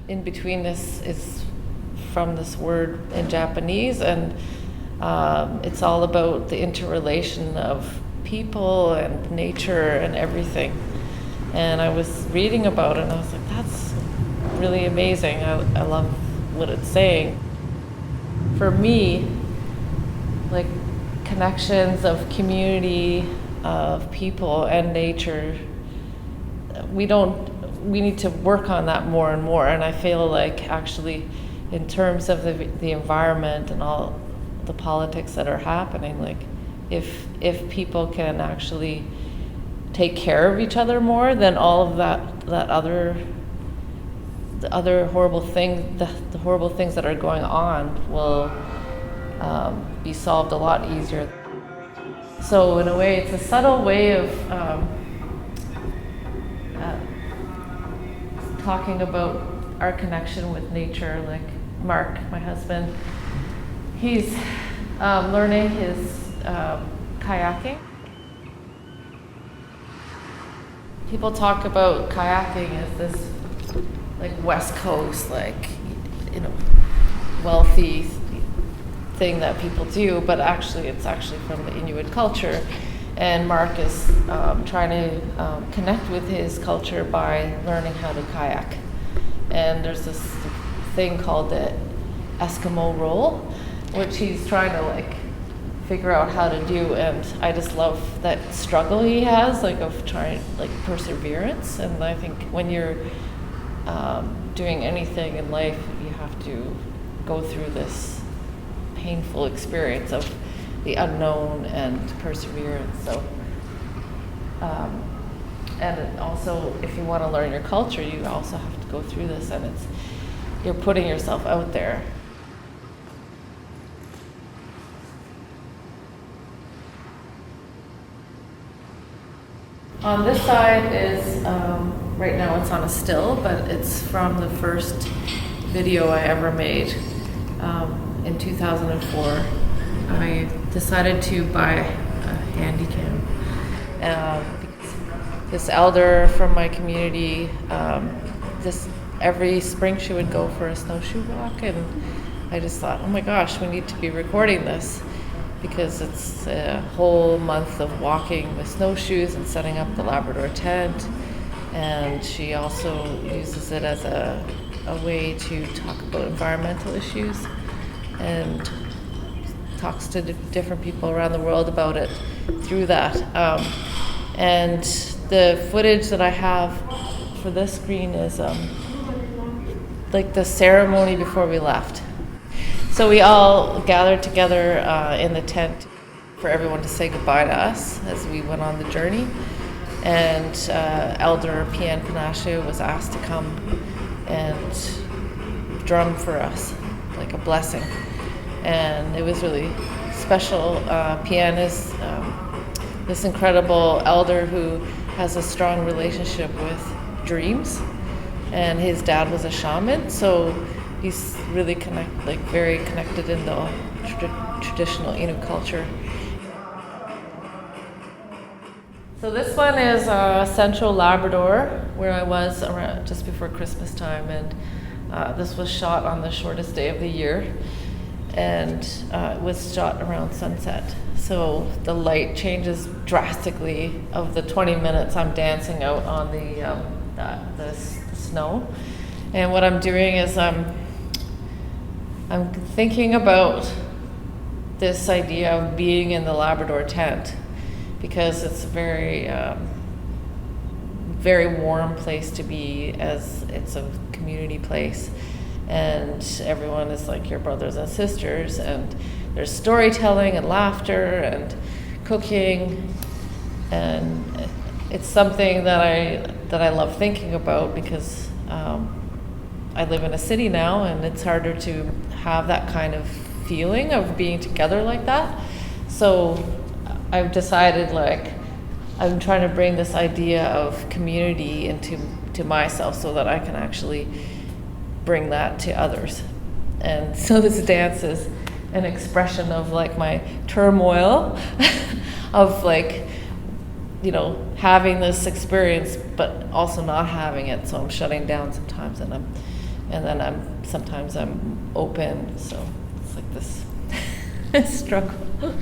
inbetweenness is from this word in Japanese, and it's all about the interrelation of people and nature and everything. And I was reading about it and I was like, that's really amazing. I love what it's saying. For me, like connections of community, of people and nature, we need to work on that more and more. And I feel like actually in terms of the environment and all the politics that are happening, like if people can actually take care of each other more, then all of the other horrible things, the horrible things that are going on will be solved a lot easier. So in a way, it's a subtle way of talking about our connection with nature. Like Mark, my husband, he's learning his kayaking. People talk about kayaking as this like West Coast, like, you know, wealthy thing that people do, but actually it's actually from the Inuit culture. And Mark is trying to connect with his culture by learning how to kayak. And there's this thing called the Eskimo roll, which he's trying to like figure out how to do. And I just love that struggle he has, like of trying, like perseverance. And I think when you're doing anything in life, you have to go through this painful experience of the unknown and perseverance. So, and also, if you want to learn your culture, you also have to go through this, and you're putting yourself out there. On this side is, right now it's on a still, but it's from the first video I ever made in 2004. I decided to buy a handy cam. This elder from my community, every spring she would go for a snowshoe walk, and I just thought, oh my gosh, we need to be recording this, because it's a whole month of walking with snowshoes and setting up the Labrador tent. And she also uses it as a way to talk about environmental issues, and talks to different people around the world about it through that. And the footage that I have for this screen is like the ceremony before we left. So we all gathered together in the tent for everyone to say goodbye to us as we went on the journey. And Elder Pian Panache was asked to come and drum for us, like a blessing. And it was really special. Pian is this incredible elder who has a strong relationship with dreams, and his dad was a shaman, so he's really very connected in the traditional Inuit culture. So this one is Central Labrador, where I was around just before Christmas time, and this was shot on the shortest day of the year. And it was shot around sunset. So the light changes drastically of the 20 minutes I'm dancing out on the snow. And what I'm doing is I'm thinking about this idea of being in the Labrador tent, because it's a very, very warm place to be, as it's a community place. And everyone is like your brothers and sisters, and there's storytelling and laughter and cooking, and it's something that I love thinking about, because I live in a city now, and it's harder to have that kind of feeling of being together like that. So I've decided, like, I'm trying to bring this idea of community into myself, so that I can actually bring that to others. And so this dance is an expression of like my turmoil of like, you know, having this experience but also not having it. So I'm shutting down sometimes, and I'm and then sometimes I'm open, so it's like this struggle.